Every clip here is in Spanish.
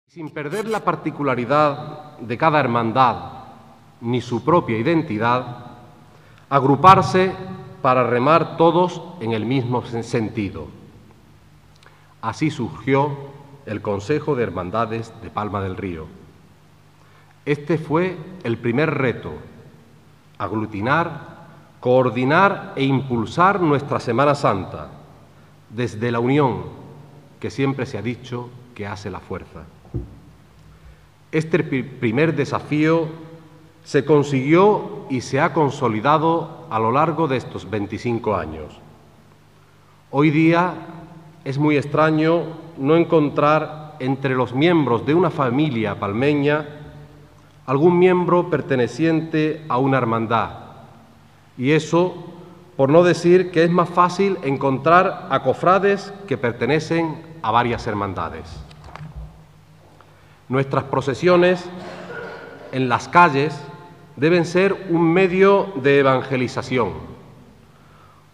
Sin perder la particularidad de cada hermandad ni su propia identidad, agruparse para remar todos en el mismo sentido. Así surgió el Consejo de Hermandades de Palma del Río. Este fue el primer reto: aglutinar, coordinar e impulsar nuestra Semana Santa, desde la unión, que siempre se ha dicho que hace la fuerza. Este primer desafío se consiguió y se ha consolidado a lo largo de estos 25 años. Hoy día es muy extraño no encontrar entre los miembros de una familia palmeña algún miembro perteneciente a una hermandad. Y eso, por no decir que es más fácil encontrar a cofrades que pertenecen a varias hermandades. Nuestras procesiones en las calles deben ser un medio de evangelización.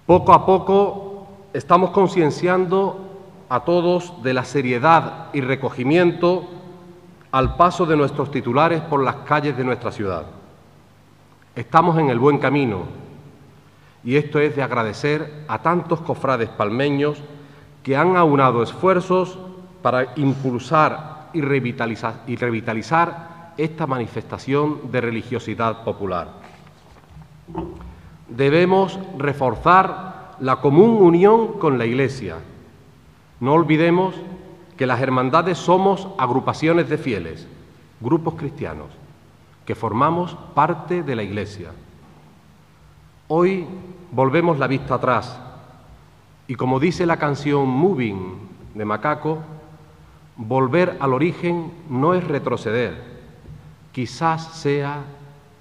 Poco a poco estamos concienciando a todos de la seriedad y recogimiento al paso de nuestros titulares por las calles de nuestra ciudad. Estamos en el buen camino y esto es de agradecer a tantos cofrades palmeños que han aunado esfuerzos para impulsar y revitalizar esta manifestación de religiosidad popular. Debemos reforzar la común unión con la Iglesia. No olvidemos que las hermandades somos agrupaciones de fieles, grupos cristianos, que formamos parte de la Iglesia. Hoy volvemos la vista atrás y, como dice la canción Moving de Macaco, volver al origen no es retroceder, quizás sea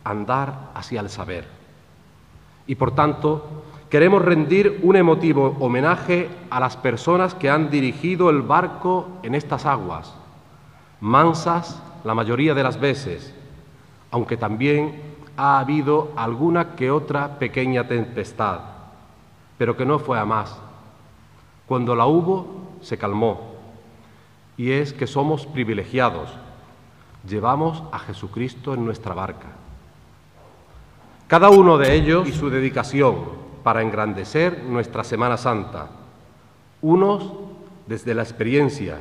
andar hacia el saber. Y por tanto, queremos rendir un emotivo homenaje a las personas que han dirigido el barco en estas aguas, mansas la mayoría de las veces, aunque también ha habido alguna que otra pequeña tempestad, pero que no fue a más. Cuando la hubo, se calmó. Y es que somos privilegiados, llevamos a Jesucristo en nuestra barca. Cada uno de ellos y su dedicación para engrandecer nuestra Semana Santa, unos desde la experiencia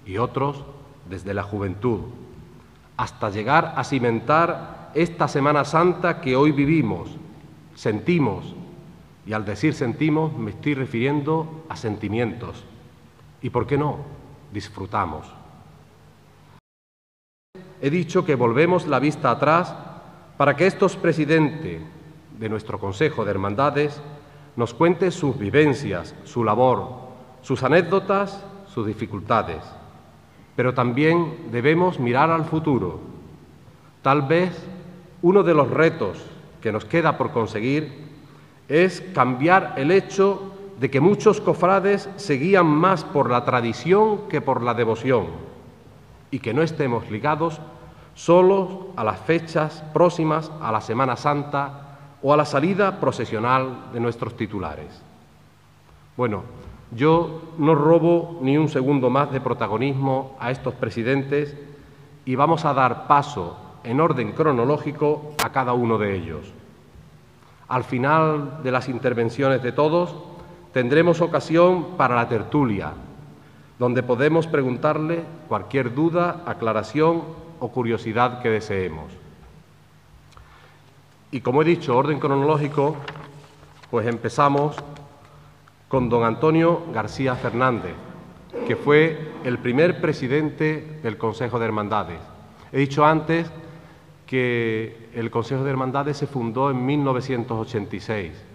y otros desde la juventud, hasta llegar a cimentar esta Semana Santa que hoy vivimos, sentimos, y al decir sentimos me estoy refiriendo a sentimientos, y ¿por qué no? Disfrutamos. He dicho que volvemos la vista atrás para que estos presidentes de nuestro Consejo de Hermandades nos cuenten sus vivencias, su labor, sus anécdotas, sus dificultades. Pero también debemos mirar al futuro. Tal vez uno de los retos que nos queda por conseguir es cambiar el hecho de que muchos cofrades se guían más por la tradición que por la devoción y que no estemos ligados solo a las fechas próximas a la Semana Santa o a la salida procesional de nuestros titulares. Bueno, yo no robo ni un segundo más de protagonismo a estos presidentes y vamos a dar paso en orden cronológico a cada uno de ellos. Al final de las intervenciones de todos, tendremos ocasión para la tertulia, donde podemos preguntarle cualquier duda, aclaración o curiosidad que deseemos. Y como he dicho, orden cronológico, pues empezamos con don Antonio García Fernández, que fue el primer presidente del Consejo de Hermandades. He dicho antes que el Consejo de Hermandades se fundó en 1986.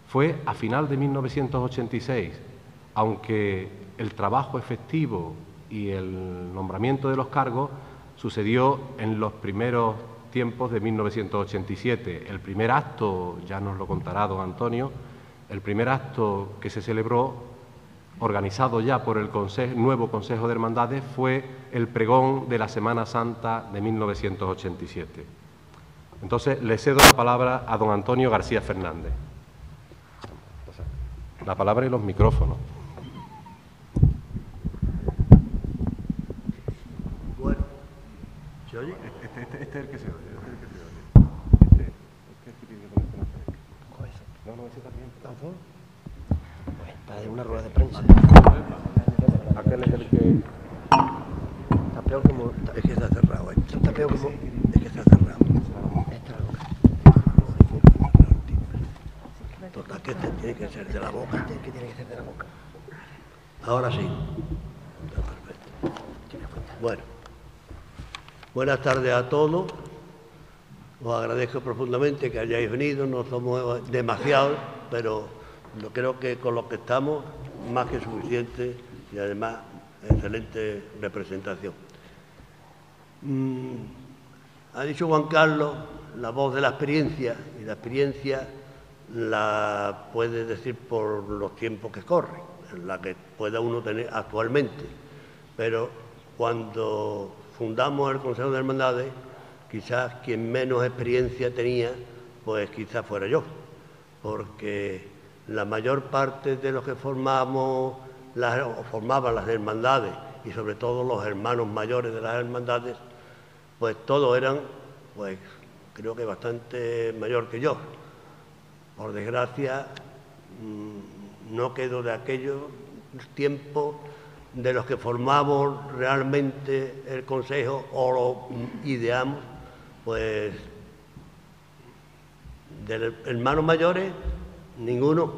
Fue a final de 1986, aunque el trabajo efectivo y el nombramiento de los cargos sucedió en los primeros tiempos de 1987. El primer acto, ya nos lo contará don Antonio, el primer acto que se celebró, organizado ya por el nuevo Consejo de Hermandades, fue el pregón de la Semana Santa de 1987. Entonces, le cedo la palabra a don Antonio García Fernández. La palabra y los micrófonos. Bueno, ¿Se oye? Este es el que se oye. Este es el que tiene que ponerse más cerca. Coge eso. No, ese también. ¿Tampoco? Pues está en una rueda de prensa. Aquel es el que... Está peor que... Es que está cerrado esto. Está peor que... Es que está cerrado. Esta es la boca. Total, que este tiene que ser de la boca. Este es el que tiene que ser de la boca. Ahora sí. Está perfecto. Bueno. Buenas tardes a todos. Os agradezco profundamente que hayáis venido. No somos demasiados, pero creo que con los que estamos, más que suficiente y además excelente representación. Ha dicho Juan Carlos la voz de la experiencia, y la experiencia la puede decir por los tiempos que corren, la que pueda uno tener actualmente. Pero cuando fundamos el Consejo de Hermandades, quizás quien menos experiencia tenía, pues quizás fuera yo, porque la mayor parte de los que formaban las hermandades, y sobre todo los hermanos mayores de las hermandades, pues todos eran, pues creo que bastante mayor que yo. Por desgracia, no quedo de aquellos tiempos de los que formamos realmente el Consejo o lo ideamos, pues de hermanos mayores, ninguno.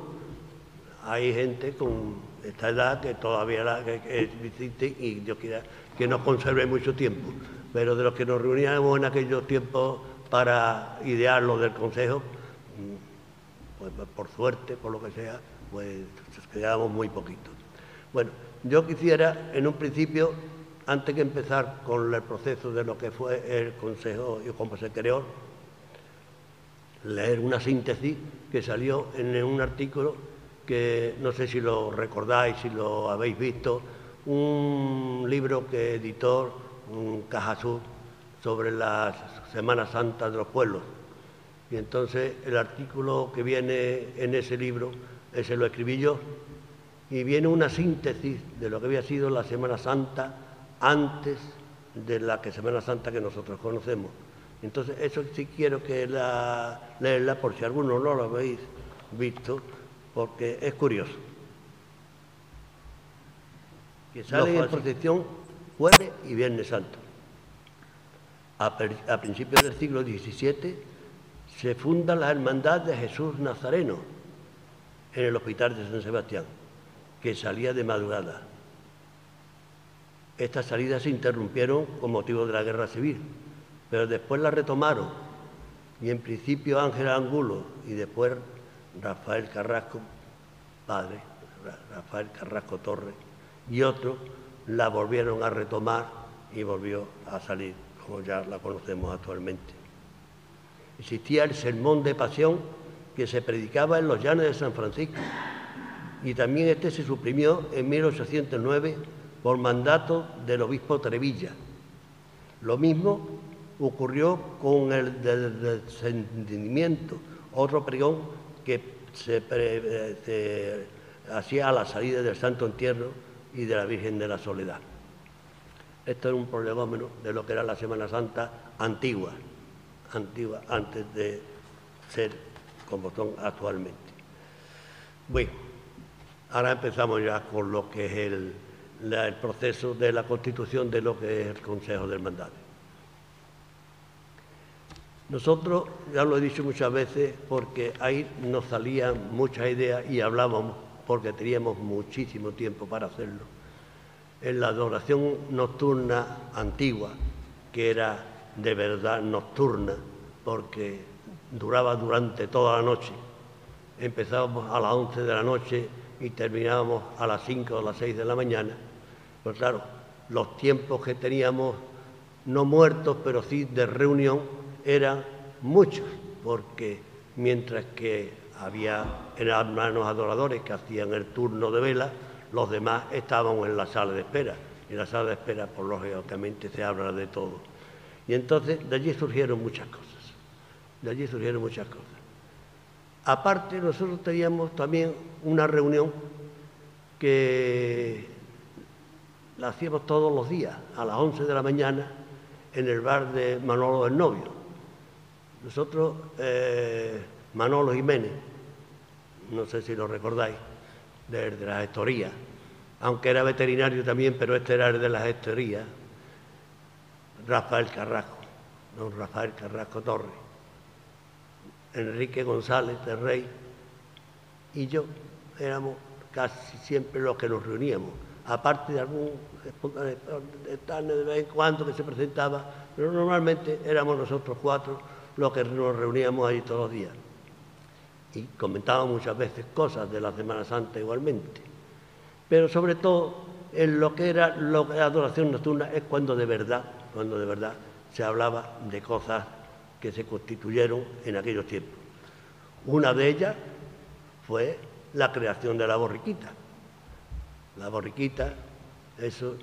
Hay gente con esta edad que todavía existe y Dios quiera que nos conserve mucho tiempo. Pero de los que nos reuníamos en aquellos tiempos para idear lo del Consejo, pues por suerte, por lo que sea, pues quedábamos muy poquitos. Bueno, yo quisiera, en un principio, antes que empezar con el proceso de lo que fue el Consejo y cómo se creó, leer una síntesis que salió en un artículo que no sé si lo recordáis, si lo habéis visto, un libro que editó Cajasur sobre la Semana Santa de los pueblos. Y entonces el artículo que viene en ese libro, ese lo escribí yo, y viene una síntesis de lo que había sido la Semana Santa antes de la Semana Santa que nosotros conocemos. Entonces eso sí quiero que leerla por si alguno no lo habéis visto, porque es curioso. Que sale en procesión jueves y viernes santo. A principios del siglo XVII se funda la Hermandad de Jesús Nazareno en el Hospital de San Sebastián, que salía de madrugada. Estas salidas se interrumpieron con motivo de la Guerra Civil, pero después la retomaron y en principio Ángel Angulo y después Rafael Carrasco, padre, Rafael Carrasco Torres, y otros la volvieron a retomar y volvió a salir, como ya la conocemos actualmente. Existía el sermón de pasión que se predicaba en los llanos de San Francisco y también este se suprimió en 1809 por mandato del obispo Trevilla. Lo mismo ocurrió con el descendimiento, otro pregón que se hacía a la salida del Santo Entierro y de la Virgen de la Soledad. Esto era un prolegómeno de lo que era la Semana Santa antigua, antes de ser como son actualmente. Bueno, ahora empezamos ya con lo que es el proceso de la constitución de lo que es el Consejo de Hermandades. Nosotros, ya lo he dicho muchas veces, porque ahí nos salían muchas ideas y hablábamos, porque teníamos muchísimo tiempo para hacerlo, en la adoración nocturna antigua, que era de verdad nocturna, porque duraba durante toda la noche. Empezábamos a las 11 de la noche y terminábamos a las 5 o las 6 de la mañana. Pues claro, los tiempos que teníamos, no muertos, pero sí de reunión, eran muchos, porque mientras que había hermanos adoradores que hacían el turno de vela, los demás estábamos en la sala de espera. Y en la sala de espera, pues lógicamente se habla de todo. Y entonces de allí surgieron muchas cosas. Aparte, nosotros teníamos también una reunión que la hacíamos todos los días, a las 11 de la mañana, en el bar de Manolo del Novio. Nosotros, Manolo Jiménez, no sé si lo recordáis, de la gestoría, aunque era veterinario también, pero este era el de la gestoría, Rafael Carrasco, don Rafael Carrasco Torres, Enrique González de Rey y yo éramos casi siempre los que nos reuníamos, aparte de algún espontáneo de vez en cuando que se presentaba, pero normalmente éramos nosotros cuatro los que nos reuníamos ahí todos los días. Y comentábamos muchas veces cosas de la Semana Santa igualmente. Pero sobre todo, en lo que era la adoración nocturna es cuando de verdad se hablaba de cosas que se constituyeron en aquellos tiempos. Una de ellas fue la creación de la borriquita. La borriquita, eso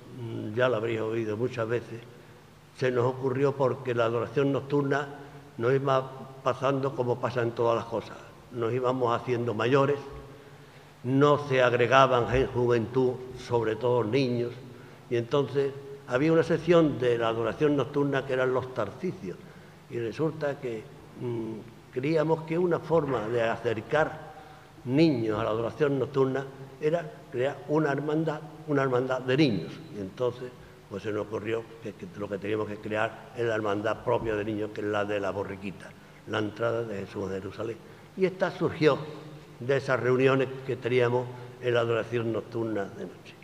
ya lo habréis oído muchas veces, se nos ocurrió porque la adoración nocturna nos iba pasando como pasa en todas las cosas. Nos íbamos haciendo mayores, no se agregaban en juventud, sobre todo niños, y entonces había una sección de la adoración nocturna que eran los tarcicios, y resulta que creíamos que una forma de acercar niños a la adoración nocturna era crear una hermandad de niños, y entonces pues se nos ocurrió que lo que teníamos que crear es la hermandad propia de niños, que es la de la borriquita, la entrada de Jesús de Jerusalén. Y esta surgió de esas reuniones que teníamos en la adoración nocturna de noche.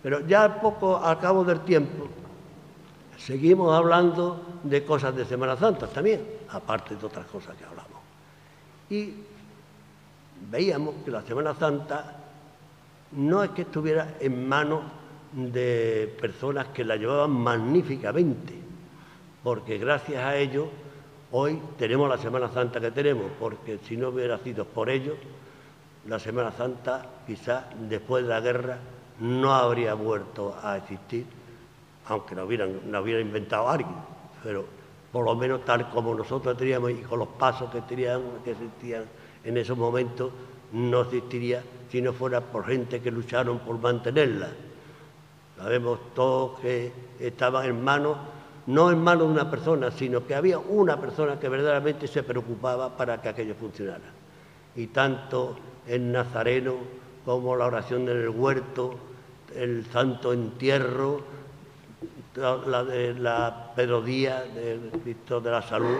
Pero ya al cabo del tiempo, seguimos hablando de cosas de Semana Santa también, aparte de otras cosas que hablamos. Y veíamos que la Semana Santa no es que estuviera en manos de personas que la llevaban magníficamente, porque gracias a ello hoy tenemos la Semana Santa que tenemos, porque si no hubiera sido por ello, la Semana Santa quizás después de la guerra no habría vuelto a existir, aunque la hubiera inventado alguien, pero por lo menos tal como nosotros teníamos y con los pasos que existían en esos momentos, no existiría si no fuera por gente que lucharon por mantenerla. Sabemos todos que estaban en manos, no en manos de una persona, sino que había una persona que verdaderamente se preocupaba para que aquello funcionara. Y tanto el Nazareno como la oración en el huerto, el Santo Entierro, la Pedro Díaz, el Cristo de la Salud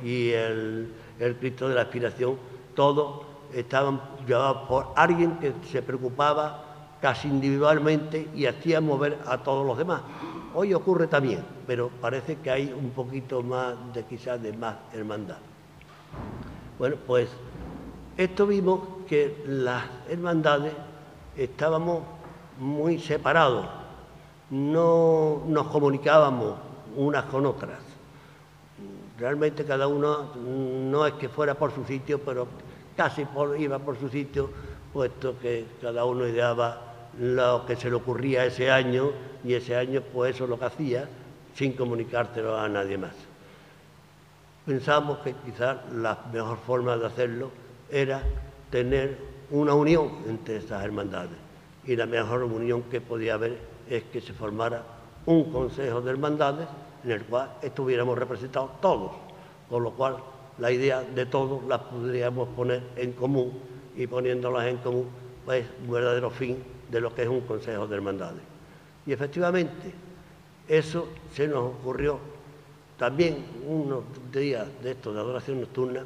y el Cristo de la Expiración, todos estaban llevados por alguien que se preocupaba casi individualmente y hacía mover a todos los demás. Hoy ocurre también, pero parece que hay un poquito más quizás de más hermandad. Bueno, pues esto vimos que las hermandades estábamos muy separados, no nos comunicábamos unas con otras. Realmente cada uno no es que fuera por su sitio, pero casi iba por su sitio, puesto que cada uno ideaba lo que se le ocurría ese año, y ese año pues eso es lo que hacía, sin comunicárselo a nadie más. Pensamos que quizás la mejor forma de hacerlo era tener una unión entre estas hermandades, y la mejor unión que podía haber es que se formara un consejo de hermandades en el cual estuviéramos representados todos, con lo cual la idea de todos la podríamos poner en común, y poniéndolas en común pues un verdadero fin de lo que es un consejo de hermandades. Y efectivamente eso se nos ocurrió también unos días de esto de adoración nocturna,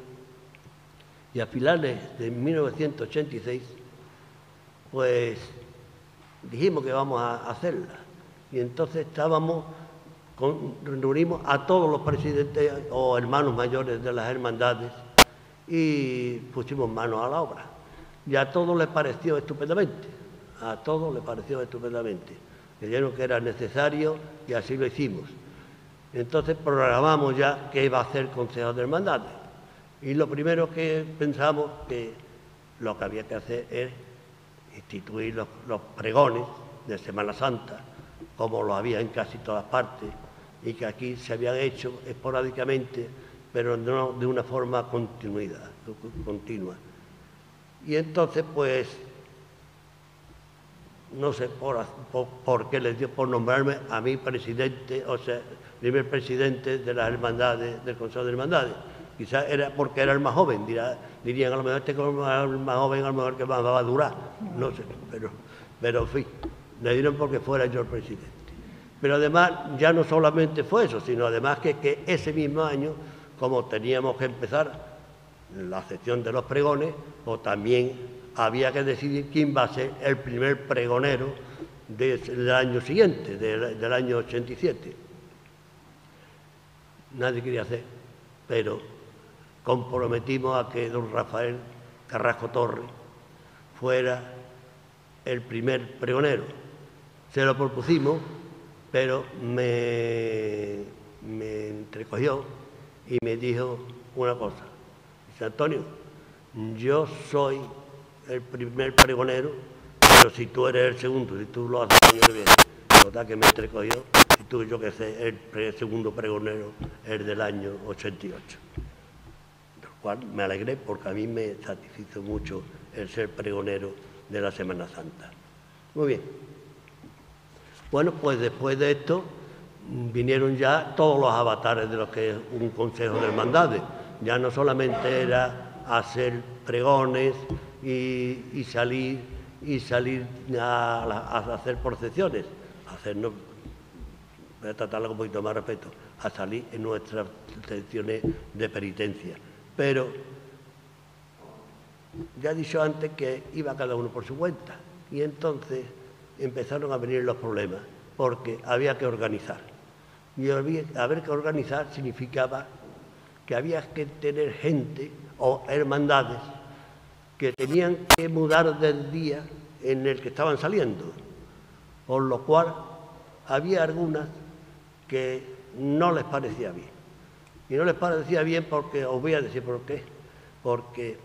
y a finales de 1986 pues dijimos que vamos a hacerla, y entonces reunimos a todos los presidentes o hermanos mayores de las hermandades y pusimos manos a la obra, y a todos les pareció estupendamente, creyeron que era necesario y así lo hicimos. Entonces programamos ya que iba a hacer Consejo de Hermandades, y lo primero que pensamos que lo que había que hacer es instituir los pregones de Semana Santa, como lo había en casi todas partes, y que aquí se habían hecho esporádicamente, pero no de una forma continua. Y entonces, pues, no sé por qué les dio por nombrarme a mí presidente, o sea, primer presidente de las hermandades, del Consejo de Hermandades. Quizás era porque era el más joven, dirían a lo mejor este como el más joven, a lo mejor que más va a durar, no sé, pero en fin, le dieron porque fuera yo el presidente. Pero además ya no solamente fue eso, sino además que ese mismo año, como teníamos que empezar la sección de los pregones, pues también había que decidir quién va a ser el primer pregonero del año siguiente, del año 87. Nadie quería hacer, pero comprometimos a que don Rafael Carrasco Torres fuera el primer pregonero. Se lo propusimos, pero me entrecogió y me dijo una cosa. Dice: Antonio, yo soy el primer pregonero, pero si tú eres el segundo, si tú lo haces el año que viene, total que me entrecogió, y tú, yo que sé, el segundo pregonero es del año 88. Del cual me alegré porque a mí me satisfizo mucho el ser pregonero de la Semana Santa. Muy bien. Bueno, pues después de esto vinieron ya todos los avatares de lo que es un consejo de hermandades. Ya no solamente era hacer pregones y salir a hacer procesiones, voy a tratarlo con un poquito más respeto, a salir en nuestras secciones de penitencia. Pero ya he dicho antes que iba cada uno por su cuenta, y entonces empezaron a venir los problemas, porque había que organizar. Y haber que organizar significaba que había que tener gente o hermandades que tenían que mudar del día en el que estaban saliendo, por lo cual había algunas que no les parecía bien. Y no les parecía bien porque, os voy a decir por qué, porque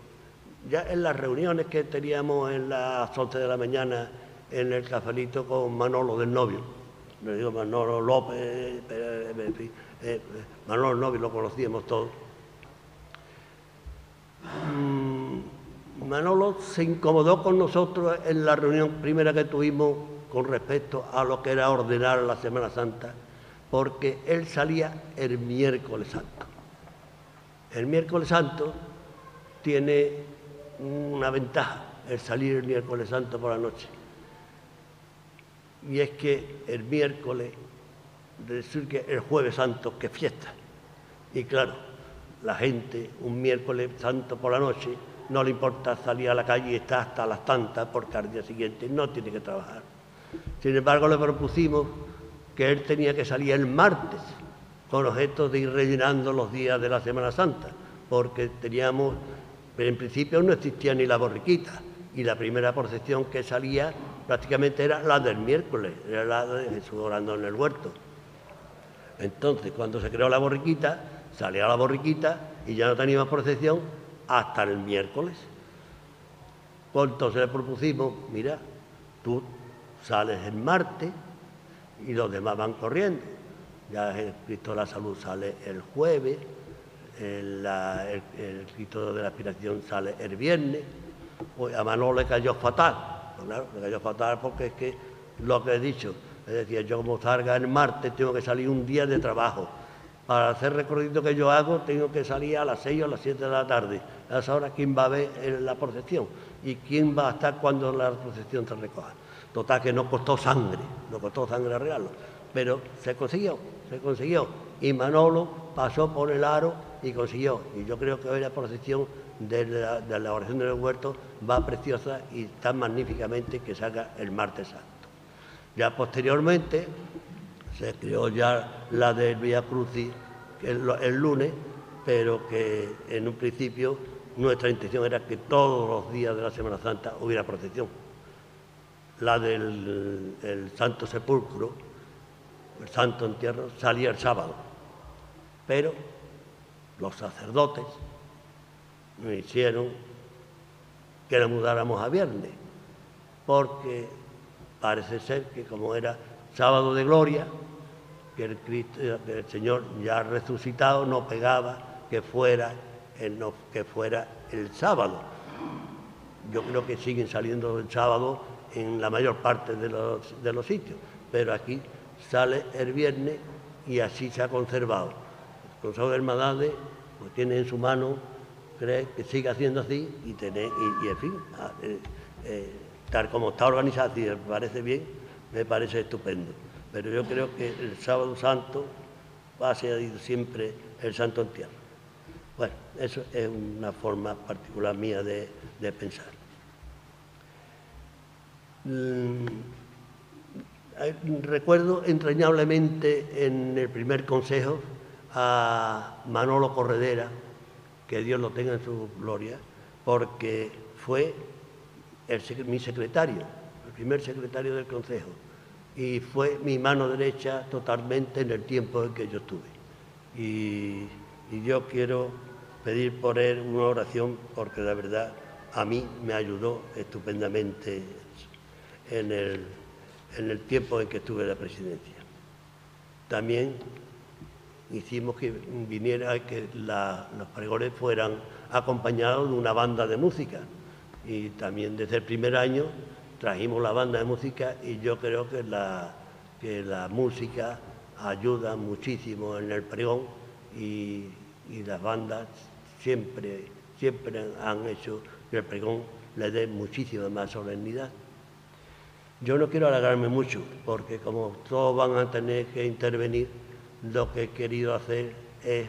ya en las reuniones que teníamos en las 11 de la mañana en el cafelito con Manolo del Novio, le digo Manolo López, Manolo del Novio lo conocíamos todos. Manolo se incomodó con nosotros en la reunión primera que tuvimos con respecto a lo que era ordenar la Semana Santa, porque él salía el miércoles santo. El miércoles santo tiene una ventaja, el salir el miércoles santo por la noche. Y es que el miércoles, decir que el jueves santo, que es fiesta. Y claro, la gente un miércoles santo por la noche no le importa salir a la calle y está hasta las tantas porque al día siguiente no tiene que trabajar. Sin embargo, le propusimos que él tenía que salir el martes con objeto de ir rellenando los días de la Semana Santa, porque teníamos, en principio no existía ni la borriquita, y la primera procesión que salía prácticamente era la del miércoles, era la de Jesús orando en el huerto. Entonces, cuando se creó la borriquita, salía la borriquita y ya no teníamos procesión hasta el miércoles. Pues entonces le propusimos: mira, tú sales el martes y los demás van corriendo. Ya el Cristo de la Salud sale el jueves, el Cristo de la Aspiración sale el viernes. Pues a Manolo le cayó fatal, claro, le cayó fatal porque es que lo que he dicho, es decir, yo como salga el martes tengo que salir un día de trabajo. Para hacer el recorrido que yo hago tengo que salir a las 6 o a las 7 de la tarde. A esa hora, ¿quién va a ver la procesión? ¿Y quién va a estar cuando la procesión se recoja? Total, que no costó sangre arreglarlo. Pero se consiguió. Y Manolo pasó por el aro y consiguió. Y yo creo que hoy la procesión de la oración del huerto va preciosa y tan magníficamente que salga el martes santo. Ya posteriormente se creó ya la del Vía Crucis el lunes, pero que en un principio nuestra intención era que todos los días de la Semana Santa hubiera procesión. La del Santo Sepulcro, el Santo Entierro, salía el sábado, pero los sacerdotes nos hicieron que la mudáramos a viernes, porque parece ser que como era sábado de gloria, que el Señor ya resucitado no pegaba que fuera el sábado. Yo creo que siguen saliendo el sábado en la mayor parte de los sitios, pero aquí sale el viernes y así se ha conservado. El Consejo de Hermandades pues, tiene en su mano, cree que siga haciendo así y en fin, tal como está organizado, si me parece bien, me parece estupendo. Pero yo creo que el Sábado Santo va a ser siempre el Santo Entierro. Bueno, eso es una forma particular mía de pensar. Recuerdo entrañablemente en el primer consejo a Manolo Corredera, que Dios lo tenga en su gloria, porque fue mi secretario, el primer secretario del consejo, y fue mi mano derecha totalmente en el tiempo en que yo estuve. Y yo quiero pedir por él una oración, porque la verdad a mí me ayudó estupendamente en el tiempo en que estuve en la presidencia. También hicimos que los pregones fueran acompañados de una banda de música, y también desde el primer año trajimos la banda de música, y yo creo que la música ayuda muchísimo en el pregón, y las bandas siempre han hecho que el pregón le dé muchísima más solemnidad. Yo no quiero alargarme mucho, porque como todos van a tener que intervenir, lo que he querido hacer es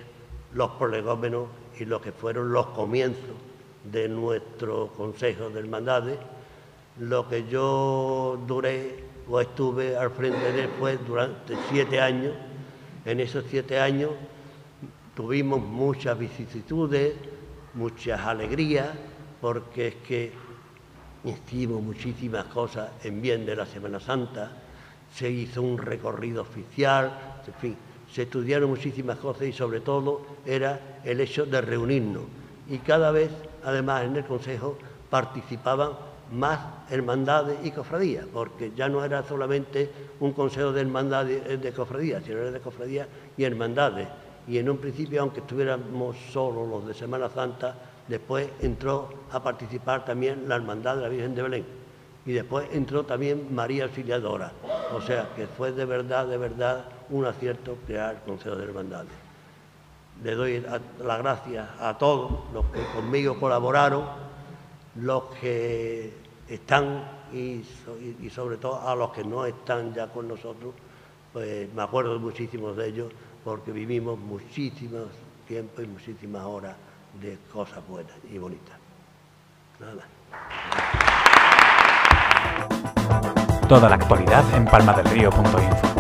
los prolegómenos y lo que fueron los comienzos de nuestro Consejo de Hermandades, lo que yo duré o estuve al frente de él fue durante 7 años. En esos 7 años tuvimos muchas vicisitudes, muchas alegrías, porque es que hicimos muchísimas cosas en bien de la Semana Santa, se hizo un recorrido oficial, en fin, se estudiaron muchísimas cosas, y sobre todo era el hecho de reunirnos. Y cada vez, además, en el Consejo participaban más hermandades y cofradías, porque ya no era solamente un consejo de hermandades de cofradías, sino era de cofradías y hermandades. Y en un principio, aunque estuviéramos solo los de Semana Santa, después entró a participar también la Hermandad de la Virgen de Belén, y después entró también María Auxiliadora. O sea que fue de verdad un acierto crear el Consejo de Hermandades. Le doy las gracias a todos los que conmigo colaboraron, los que están y sobre todo a los que no están ya con nosotros, pues me acuerdo muchísimos de ellos, porque vivimos muchísimos tiempos y muchísimas horas de cosas buenas y bonitas. Nada más. Toda la actualidad en palmadelrío.info.